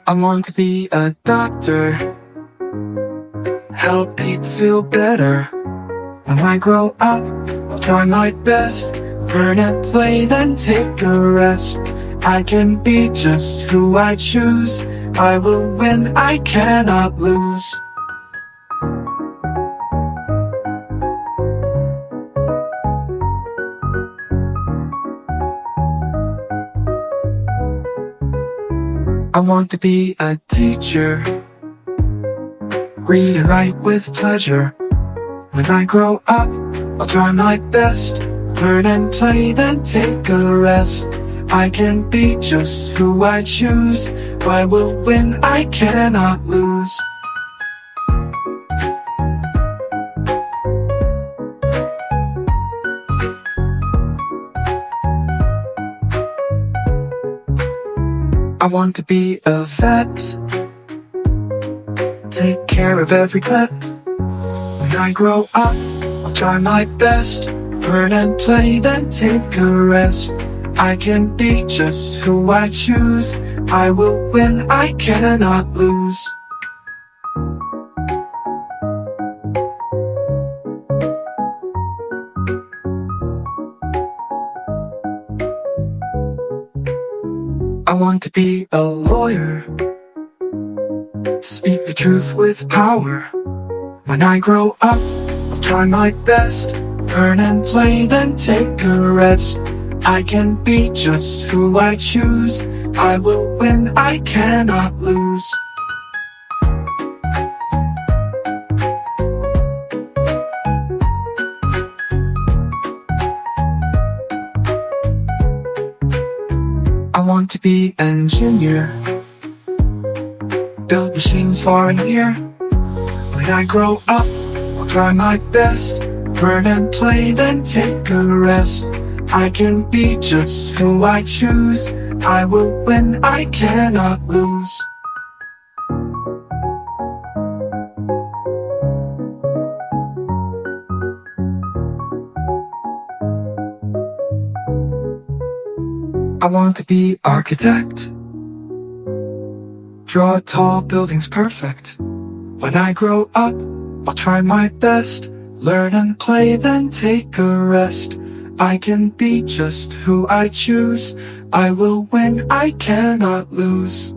I want to be a doctor, help people feel better. When I grow up, I'll try my best, learn and play, then take a rest. I can be just who I choose, I will win, I cannot lose. I want to be a teacher, read and write with pleasure. When I grow up, I'll try my best, learn and play, then take a rest. I can be just who I choose, I will win, I cannot lose. I want to be a vet, take care of every pet. When I grow up, I'll try my best, learn and play, then take a rest. I can be just who I choose, I will win, I cannot lose. I want to be a lawyer, speak the truth with power. When I grow up, I'll try my best, learn and play, then take a rest. I can be just who I choose, I will win, I cannot lose. I want to be an engineer, build machines far and near. When I grow up, I'll try my best, learn and play, then take a rest. I can be just who I choose, I will win, I cannot lose. I want to be architect, draw tall buildings perfect. When I grow up, I'll try my best, learn and play, then take a rest. I can be just who I choose, I will win, I cannot lose.